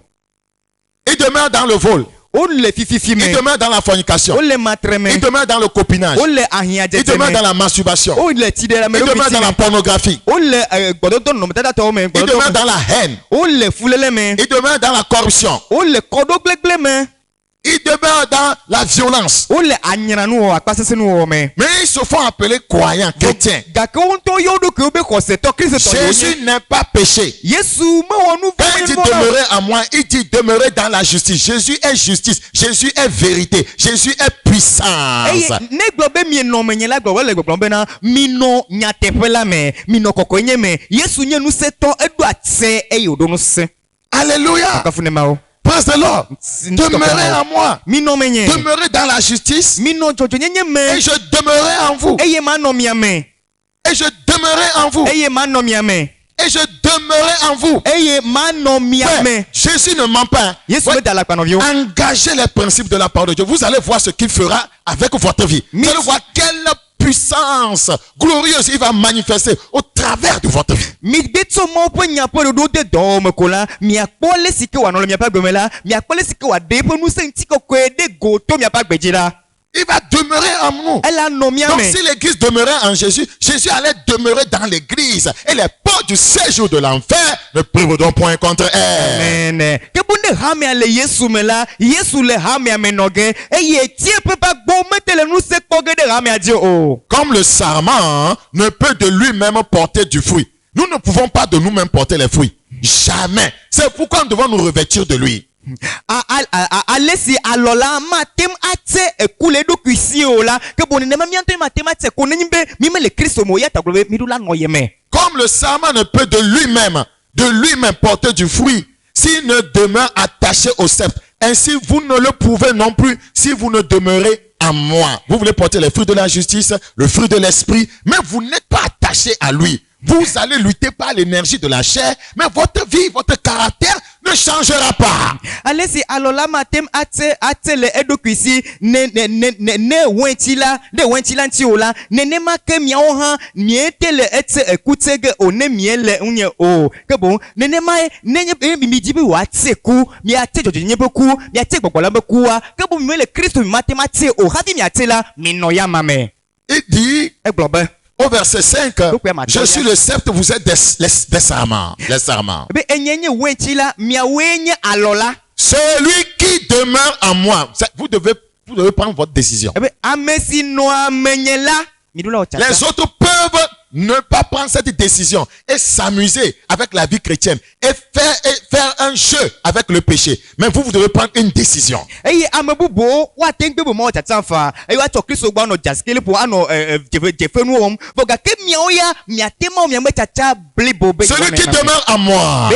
Ils demeurent dans le vol. O le fififi me. Ils demeurent dans la fornication. O le matre me. Ils demeurent dans le copinage. O le ahia Ils jeje demeurent me. dans la masturbation. O le tidera me Ils lo demeurent dans la bitime. pornographie. O le gbododo no meta to me Ils gbododo. demeurent dans la haine. O le fulele me. Ils demeurent dans la corruption. O le kodo glegle me. Ils demeurent dans la violence. O le anyana nu o akpasese nu o me. Mais ils se font appeler croyants, chrétiens. Gake o nto yodo ke obe kose to Kristo to Jésus n'est pas péché. Yesu me wonu Quand il dit demeurer en moi, il dit demeurer dans la justice. Jésus est justice. Jésus est vérité. Jésus est puissance. Eye ne gbobe mi no menye la gbobe le gbobe na mi no nyatepe la me mi no kokonye me Yesu nye nu se to edu atse eye odo nu se. Alléluia. Kafune ma o. Praise the Lord. Demeurez en moi. Mi no menye. Demeurez dans la justice. Mi no jojo nyenye Et me. je demeurerai en vous. Eye ma no mi ame. Et je demeurerai en vous. Eye ma no mi ame. Et je demeurerai en vous. Eye ma no mi ame. Ouais, Jésus ne ment pas. Yesu Ouais, me da la panovio. engagez les principes de la parole de Dieu. Vous allez voir ce qu'il fera avec votre vie. Vous allez voir quelle puissance glorieuse il va manifester au travers de votre vie. Mi betso mo po nya po do de do me kola mi akpole sike wa no le mi apa gbemela mi akpole sike wa de po nu se ntiko ko de go to mi apa gbejira. Il va demeurer en nous. Elle a nommé Donc si l'église demeurait en Jésus, Jésus allait demeurer dans l'église. Et les portes du séjour de l'enfer ne prévaudront point contre elle. Amen. Que bonne hame ale Yesu me la, Yesu le hame amenoge, et ye tie peut pas bon mettre le nous se koge de hame a Dieu oh. Comme le sarment ne peut de lui-même porter du fruit. Nous ne pouvons pas de nous-mêmes porter les fruits. Jamais. C'est pourquoi nous devons nous revêtir de lui. Alesi alola matem ate ekule do kwisi o la ke boni ne mamianto matem ate ko nyimbe mi me le Kristo mo ya taglobe mi dula no yeme. Comme le sarment ne peut de lui-même porter du fruit s'il ne demeure attaché au sceptre. Ainsi vous ne le pouvez non plus si vous ne demeurez en moi. Vous voulez porter les fruits de la justice, le fruit de l'esprit, mais vous n'êtes pas attaché à lui. Vous allez lutter par l'énergie de la chair, mais votre vie, votre caractère ne changera pas. Alesi alola matem ate le edo kwisi ne wentila de wentila nti ola ne ma ke mia o ha miete le ete ekutege o ne miele unye o ke bon ne ma ne mi dibi wa tseku mi ate jojo nye beku mi ate gbogbola beku wa ke bon mi le Kristo mi matemate o ha di mi ate la mi no ya mame. Il dit Eglobe au verset 5, je suis le sceptre, vous êtes des sarments. Les sarments. Celui qui demeure en moi, vous devez prendre votre décision. Les autres peuvent ne pas prendre cette décision et s'amuser avec la vie chrétienne et faire un jeu avec le péché. Mais vous devez prendre une décision. Eye amebubo wa tengbe bo mo tatsanfa. Eye wa tokristo gba no jaskele po ano jefenu om. Voga ke miaoya miatema miambe tata blibo be. Celui qui demeure à moi.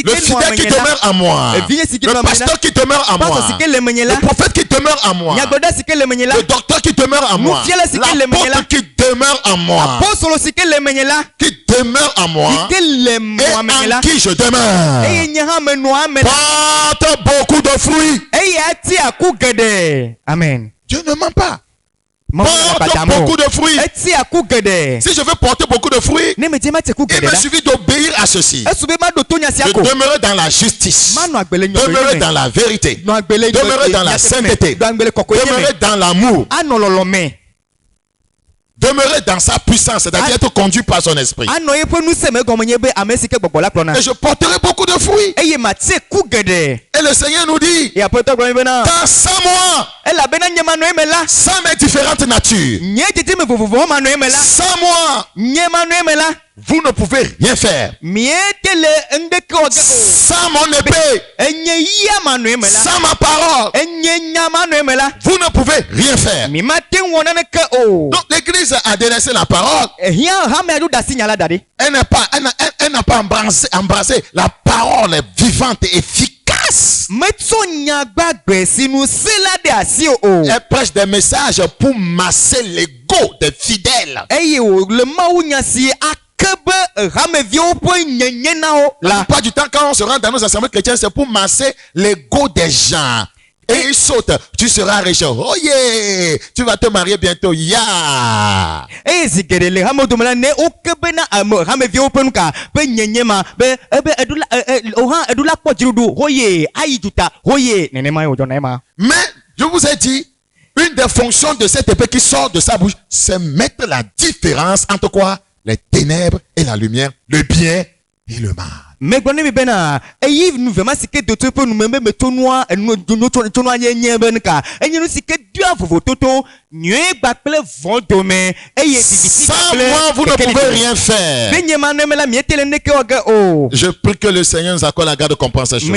Le fidèle qui demeure à moi. Le pasteur qui demeure à moi. Le prophète qui demeure à moi. Le docteur qui demeure à moi. L'apôtre qui demeure à moi. Qui demeure à moi. Et en qui je demeure. Porte beaucoup de fruits. Amen. Dieu ne ment pas. Porte beaucoup de fruits. Si je veux porter beaucoup de fruits, il me suffit d'obéir à ceci. De demeurer dans la justice. Demeurer dans la vérité. Demeurer dans la sainteté. Demeurer dans l'amour. Demeurer dans sa puissance, c'est-à-dire être conduit par son esprit. Et je porterai beaucoup de fruits. Et le Seigneur nous dit, dans 100 mois, 100 mes différentes natures, 100 mois, vous ne pouvez rien faire. Sans mon épée, sans ma parole, vous ne pouvez rien faire. Donc l'église a délaissé la parole. Elle n'a pas embrassé la parole vivante et efficace. Elle prêche des messages pour masser l'ego des fidèles. La plupart du temps, quand on se rend dans nos assemblées chrétiennes, c'est pour masser l'ego des gens. Et ils sautent. Tu seras riche. Oh yeah! Tu vas te marier bientôt. Yeah! Mais, je vous ai dit, une des fonctions de cette épée qui sort de sa bouche, c'est mettre la différence entre quoi? Les ténèbres et la lumière, le bien et le mal. Sans moi, vous ne pouvez rien faire. Je prie que le Seigneur nous accorde la grâce de comprendre ces choses.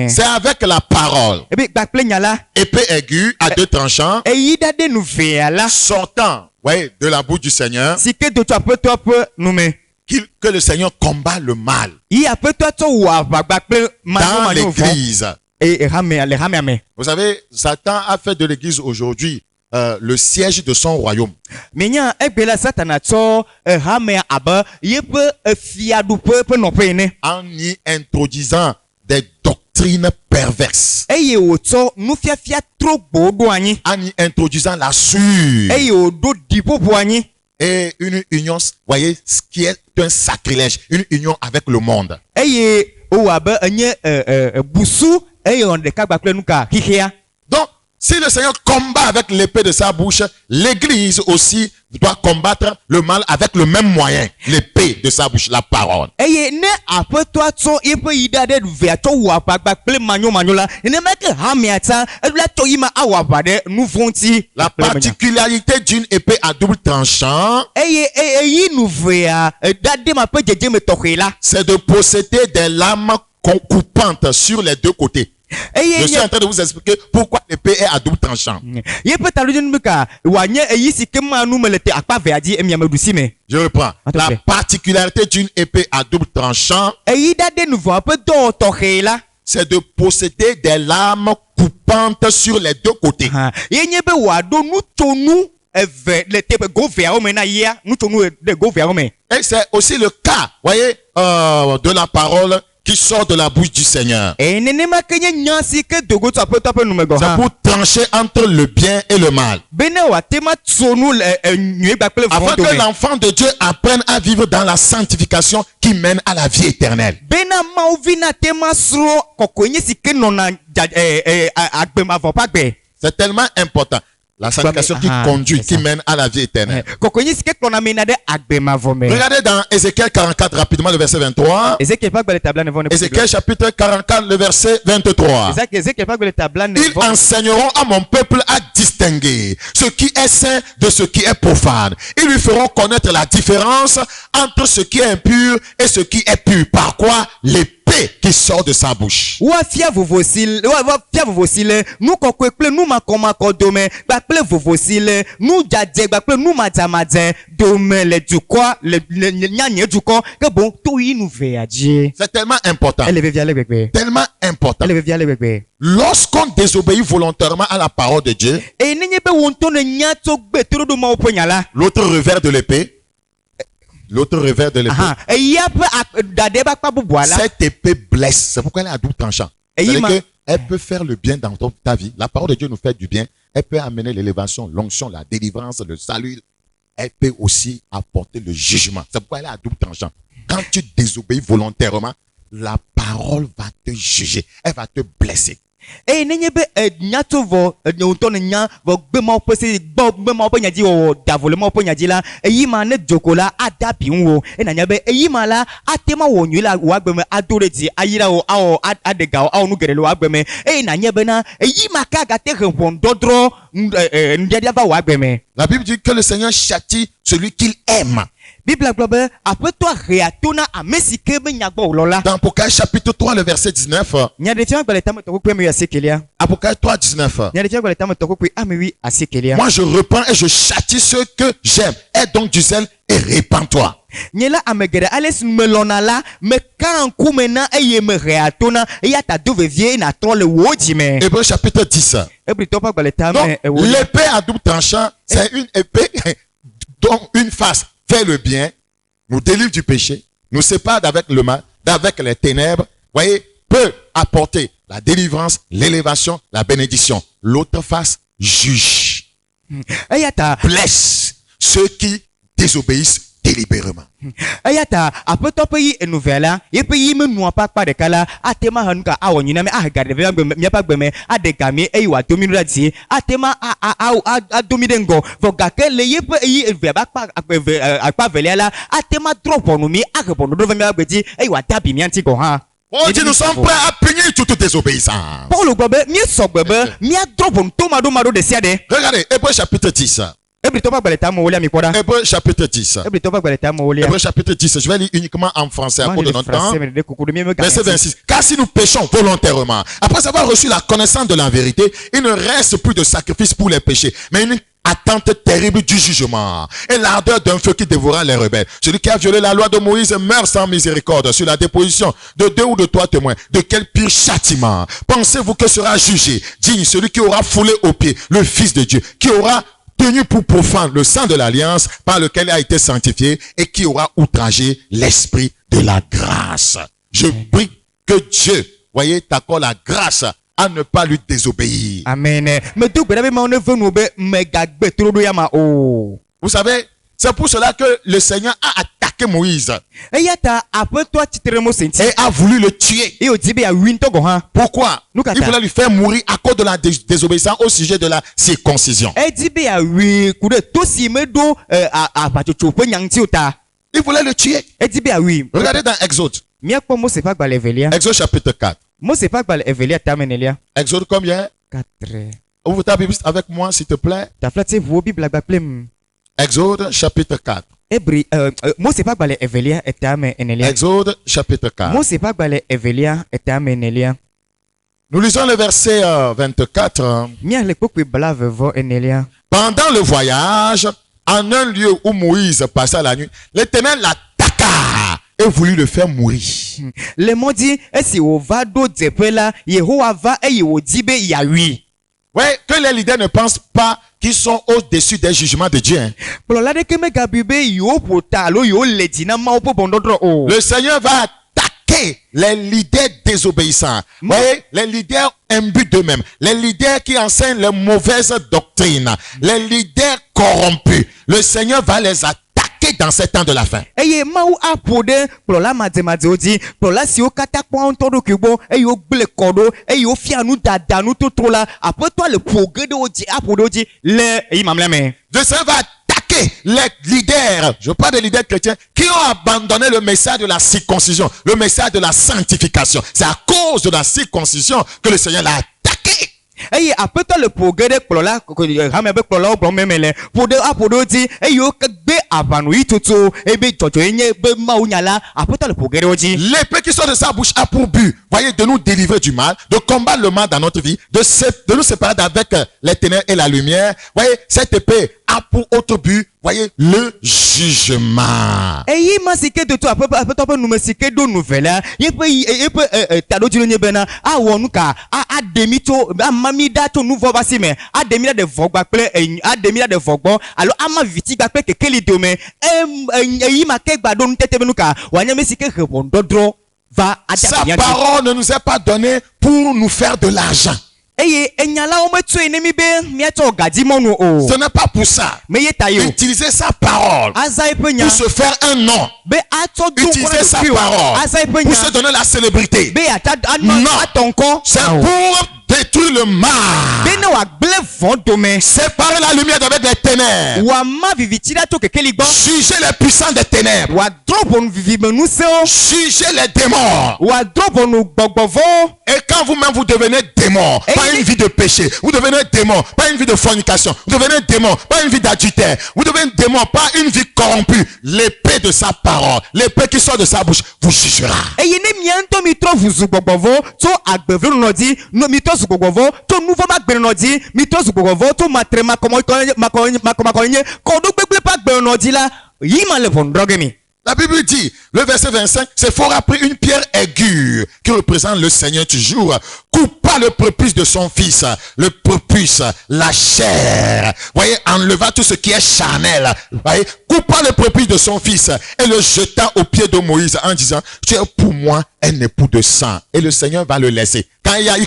C'est avec la parole. Épée aiguë à deux tranchants. Sortant de la bouche du Seigneur. Que le Seigneur combat le mal dans l'église. Vous savez, Satan a fait de l'église aujourd'hui le siège de son royaume. En y introduisant des doctrines perverses. En y introduisant la sueur. Et une union, voyez, ce qui est un sacrilège, une union avec le monde. Donc, si le Seigneur combat avec l'épée de sa bouche, l'église aussi doit combattre le mal avec le même moyen, l'épée de sa bouche, la parole. La particularité d'une épée à double tranchant, c'est de posséder des lames coupantes sur les deux côtés. Je suis en train de vous expliquer pourquoi l'épée est à double tranchant. Je reprends. La particularité d'une épée à double tranchant, c'est de posséder des lames coupantes sur les deux côtés. Et c'est aussi le cas, voyez, de la parole qui sort de la bouche du Seigneur. C'est pour trancher entre le bien et le mal. Afin que l'enfant de Dieu apprenne à vivre dans la sanctification qui mène à la vie éternelle. C'est tellement important. La sanctification qui conduit, qui mène à la vie éternelle. Regardez dans Ézéchiel 44 rapidement le verset 23. Ézéchiel chapitre 44 le verset 23. Ils enseigneront à mon peuple à distinguer distinguer ce qui est saint de ce qui est profane. Ils lui feront connaître la différence entre ce qui est impur et ce qui est pur. Par quoi? L'épée qui sort de sa bouche. Nous C'est tellement important. Tellement important. Lorsqu'on désobéit volontairement à la parole de Dieu, l'autre revers de l'épée, cette épée blesse. C'est pourquoi elle est à double tranchant. C'est-à-dire qu'elle peut faire le bien dans ta vie. La parole de Dieu nous fait du bien. Elle peut amener l'élévation, l'onction, la délivrance, le salut. Elle peut aussi apporter le jugement. C'est pourquoi elle est à double tranchant. Quand tu désobéis volontairement, la parole va te juger. Elle va te blesser. Et nenye be nyato vo nyoto nya vo gbema opese gbema opo nyadi o davolema opo nyadi la eyima ne jokola adabi nwo enanya be eyima la atema wo nyula wa gbeme adoreti ayira o awo adega o awo nugerelo wa gbeme enanya be na eyima ka ga te repon dodro ndiadia va wa gbeme. La Bible dit que le Seigneur châtie celui qu'il aime. Bible globe après toi réatona a mesike be nyagbo lola. Dans Apocalypse chapitre 3 le verset 19. Apocalypse 3 19. Moi je reprends et je châtie ceux que j'aime. Aie donc du zèle et répands-toi. Nyela amegere ales melona la me kan kumena eye me réatona ya ta dovevie na trole wojime. Hébreux chapitre 10. Donc l'épée à double tranchant, c'est une épée dont une face fait le bien, nous délivre du péché, nous sépare d'avec le mal, d'avec les ténèbres, voyez, peut apporter la délivrance, l'élévation, la bénédiction. L'autre face juge, blesse ceux qui désobéissent délibérément. Ayata apoto pays et nouvelle et pays me nous pas de kala atema hanka awonyina me agarde me pas gbeme adekami e wa domino dati atema a dominengo vogake le yepe yi veba pa velela atema drop on mi akebono do me agbedi e wa tabi mi anti go ha. On dit nous sommes prêts à punir toute désobéissance. Paul gobe mi so gbebe mi drop on tomado de siade. Regardez Hébreux chapitre 10. Hébreux chapitre 10. Hébreux chapitre 10. Je vais lire uniquement en français à cause de notre temps. Verset 26. Car si nous péchons volontairement, après avoir reçu la connaissance de la vérité, il ne reste plus de sacrifice pour les péchés, mais une attente terrible du jugement et l'ardeur d'un feu qui dévorera les rebelles. Celui qui a violé la loi de Moïse meurt sans miséricorde sur la déposition de 2 ou de 3 témoins. De quel pire châtiment pensez-vous que sera jugé digne celui qui aura foulé aux pieds le Fils de Dieu, qui aura tenu pour profane le sang de l'alliance par lequel il a été sanctifié et qui aura outragé l'esprit de la grâce. Je prie que Dieu, voyez, t'accorde la grâce à ne pas lui désobéir. Amen. Vous savez, c'est pour cela que le Seigneur a attaqué Moïse et a voulu le tuer. Pourquoi? Il voulait lui faire mourir à cause de la désobéissance au sujet de la circoncision. Il voulait le tuer. Regardez dans Exode. Exode chapitre 4. Exode combien? 4. Ouvre ta Bible avec moi s'il te plaît. Exode chapitre 4. Exode chapitre 4. Nous lisons le verset 24. Pendant le voyage, en un lieu où Moïse passa la nuit, l'Éternel l'attaqua et voulut le faire mourir. Ouais, que les leaders ne pensent pas qu'ils sont au-dessus des jugements de Dieu. Le Seigneur va attaquer les leaders désobéissants. Ouais, les leaders imbus d'eux-mêmes. Les leaders qui enseignent les mauvaises doctrines. Les leaders corrompus. Le Seigneur va les attaquer dans ces temps de la fin. Le Seigneur va attaquer les leaders, je parle des leaders chrétiens, qui ont abandonné le message de la circoncision, le message de la sanctification. C'est à cause de la circoncision que le Seigneur l'a attaqué. eye aƒetɔ le ƒo ge ɖe kplɔ la hame be kplɔ la wo gblɔm meme le ƒo ɖe dzi eye wo gbe aʋanuyi tsotso ebe dzɔdzɔe nye be mawunya la aƒetɔ le ƒo ge ɖe wo dzi. L'épée qui sort de sa bouche a pour but, voyez, de nous délivrer du mal, de combattre le mal dans notre vie, de nous séparer d'avec les ténèbres et la lumière. Voyez, cette épée a pour autre but, voyez, le jugement. Eyi ma si ke do to aƒetɔ ƒe nume si ke do nu ve la yeƒe taɖodzi nye bena awɔ nu ka aɖemi tso amami ɖa tso nu vɔ va si me aɖemi ɖa ɖe vɔ gba kple aɖemi ɖa ɖe vɔ gbɔ alo ama viti gba kple kekeli dome eyi ma ke gba ɖo nutete be nu ka wòanye me si ke he ʋɔnudɔdrɔ̃ va Sa parole ne nous est pas donnée pour nous faire de l'argent. eye enyalawo metsoe ne mi be miatsɔ gadimɔnu o. Ce n'est pas pour ça. Me ye ta ye o. Utilisez sa parole Aza eƒe nya. pour se faire un nom. Be atsɔ do Utilisez sa parole Aza eƒe pour se nya. donner la célébrité. Be Non. atɔ ŋkɔ. C'est pour détruire le mal. Be ne wòagblẽ vɔ dome. Séparer la lumière d'avec les ténèbres. Wòama viviti ɖa tso kekeli gbɔ. Juger les puissants des ténèbres. Wòadrɔ̃ ʋɔnu vivimenusẽwo. Juger les démons. Wòadrɔ̃ ʋɔnu gbɔgbɔvɔwo. Et quand vous-même vous devenez démon, Et pas il- une vie de péché, vous devenez démon, pas une vie de fornication, vous devenez démon, pas une vie d'adultère, vous devenez démon, pas une vie corrompue. L'épée de sa parole, l'épée qui sort de sa bouche, vous jugera. Eye ne mia ŋutɔ mitrɔ vu zu gbɔgbɔvɔ tso agbevlenɔnɔ dzi mitrɔ zu gbɔgbɔvɔ tso nuvɔ ma gbenɔnɔ dzi mitrɔ zu gbɔgbɔvɔ tso matre makɔmakɔnye kɔɖo gbegble ƒe agbenɔnɔ dzi la yi ma le ʋɔnudrɔ̃ ge mi. La Bible dit, le verset 25, c'est fort après une pierre aiguë qui représente le Seigneur toujours, coupa le prépuce de son fils, le prépuce, la chair. Voyez, enleva tout ce qui est charnel. Voyez, coupa le prépuce de son fils et le jeta aux pieds de Moïse en disant, tu es pour moi un époux de sang. Et le Seigneur va le laisser. Quand il y a eu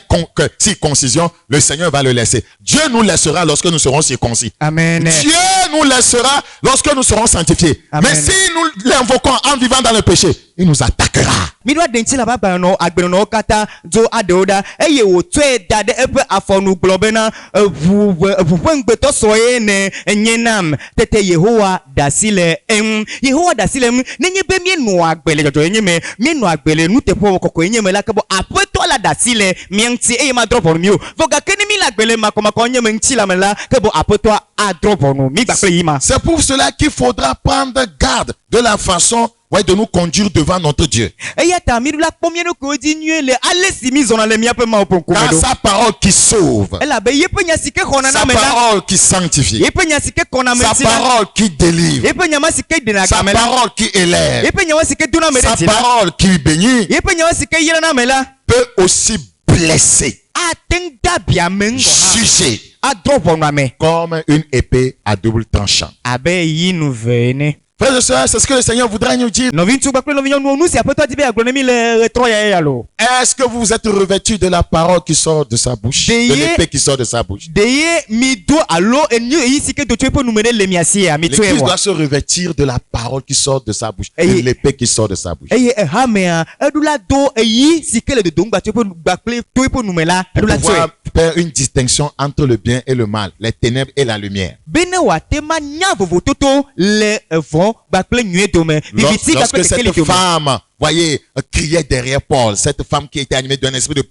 circoncision, le Seigneur va le laisser. Dieu nous laissera lorsque nous serons circoncis. Amen. Dieu nous laissera lorsque nous serons sanctifiés. Amen. Mais si nous l'invoquons en vivant dans le péché, il nous attaquera. Miɖo aɖeŋtsi la ƒe agbenɔnɔwo katã dzo aɖewo ɖa eye wòtsɔe da ɖe eƒe afɔnu gblɔ bena eʋu ƒe ŋugbetɔ sɔe ne enye nam tete Yehowa ɖe asi le eŋu Yehowa ɖe asi le eŋu nenye be mienɔa agbe le dzɔdzɔenye nye me mienɔa agbe le nuteƒe kɔkɔe nye me la ke bɔ aƒetɔ la ɖe asi le mia ŋuti eye madrɔ̃ ʋɔnu mi o vɔ gake ne mi le agbe le makɔmakɔ nye me ŋuti la me la ke bɔ aƒetɔa adrɔ̃ ʋɔnu mi gba kple yi ma. C'est pour cela qu'il faudra prendre garde de la façon de nous conduire devant notre Dieu. Eya ta mi la kpɔ mia ɖokuiwo dzi nyuie le ale si mi zɔna le miaƒe Mawu ƒe ŋkume Car ɖo. sa parole qui sauve, Elabe yeƒe nya si ke xɔna sa na me la parole qui sanctifie, yeƒe nya si ke kɔna me sa ti la parole qui délivre, yeƒe nya ma si ke ɖena sa game la parole qui élève, yeƒe nya ma si ke dona me sa ɖe dzi la parole qui bénit, yeƒe nya ma si ke yirana me la peut aussi blesser, ate ŋu de abia me ŋgɔ hã juger, adrɔ̃ ʋɔnu ame comme une épée à double tranchant. abe yi nu ve ene. Frères et sœurs, c'est ce que le Seigneur voudra nous dire. Nɔvi ŋutsu kpakple nɔvi nyɔnuwo nu si aƒetɔ di be agblɔ ne mi le ɣetrɔ ya ya lo. Est-ce que vous êtes revêtus de la parole qui sort de sa bouche, de Déier- l'épée qui sort de sa bouche? De ye mi do alo enyo eyi si ke do tso eƒe nume ɖe le mia si ya mi tso L'Église ye doit wɔ. se revêtir de la parole qui sort de sa bouche, de Et- l'épée qui sort de sa bouche. Eye ehamea eɖo la do eyi si ke le dodom gba tso eƒe gba kple to eƒe nume la Pour eɖo la tsoe. pouvoir faire une distinction entre le bien et le mal, les ténèbres et la lumière. Be ne wòate ma nya vovototo le evɔ gba kple nyuie dome viviti gba Lorsque kple kekeli cette dome. femme, voyez, criait derrière Paul, cette femme qui était animée d'un esprit de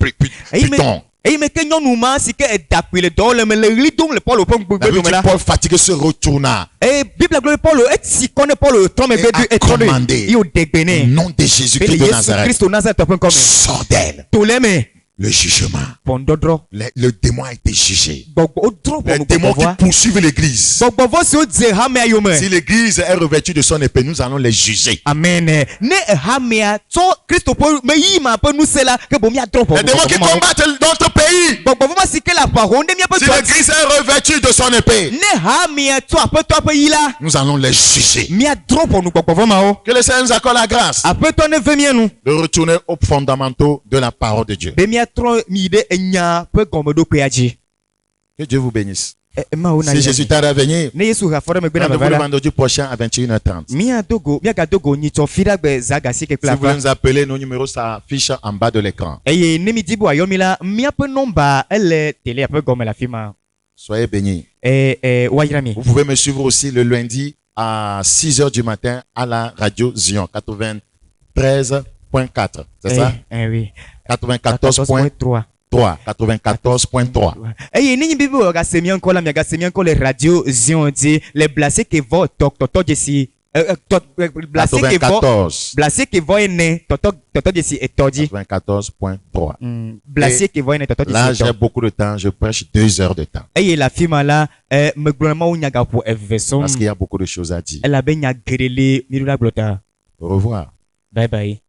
Eyi me Python. eyi me ke nyɔnu ma si ke edakpui le dɔ le me le ɣli dom le Paul ƒe La gbogbo Bible dome dit la. Paul fatigué se retourna. Eye Biblia gblɔ be Paul esi kɔ ne Paul trɔ megbe Et a etrɔ commandé. ɖoe ye wòde gbe Au nɛ nom de be le Jésus-Christ de Yesu Nazareth, Kristo Nazareth ƒe ŋkɔme sors d'elle. to le me Le jugement. ʋɔnudɔdrɔ̃ Le démon a été jugé. gbɔgbɔ wodrɔ̃ Les ʋɔnu démons qui gbɔgbɔvɔa poursuivent l'église. gbɔgbɔvɔ siwo dze hamea yome. Si l'église est revêtue de son épée, nous allons les juger. Amen. Ne ehamea tsɔ Kristo ƒe me yi ma ƒe ŋusẽ la ke bo miadrɔ̃ Les démons qui ʋɔnu combattent notre pays. gbɔgbɔvɔ ma si ke le aʋa hom ɖe miaƒe Si dua dzi. l'église est revêtue de son épée, Ne hamea tsɔ aƒetɔ ƒe yi la nous allons les juger. miadrɔ̃ ʋɔnu gbɔgbɔvɔ mawo. Que le Seigneur nous accorde la grâce Aƒetɔ ne ve mia nu de retourner aux fondamentaux de la parole de Dieu. be miatrɔ mi ɖe enya ƒe gɔmeɖokpea dzi. Que Dieu vous bénisse. Mawu na Si yra Jésus mi. tarde à venir, Ne Yesu ha afɔ ɖe megbe na rendez-vous vava le la vendredi prochain à 21h30. miagadogo nyitsɔ fi ɖagbe zagasi ke Si kple vous voulez aƒa. nous appeler, nos numéros s'affichent en bas de l'écran. Eye ne mi di be wòayɔ mi la miaƒe nɔmba ele telia ƒe gɔme le afi ma. Soyez bénis. Woayra mi. Vous pouvez me suivre aussi le lundi à 6h du matin à la radio Zion 93.4. C'est ça? Oui. 94.3. 3, 94.3. Et ni bibi ga semi encore la mi ga semi encore les radios zion dit les blessés qui vont toto d'ici blessés qui vont 94. blessés qui vont né toto d'ici et todi 94.3. blessés qui vont né toto d'ici. Là, j'ai beaucoup de temps, je prêche 2 heures de temps. Et la fille là me globalement on yaga pour efeson Parce qu'il y a beaucoup de choses à dire. elle a ben ya grelé mirula blota. Au revoir. Bye bye.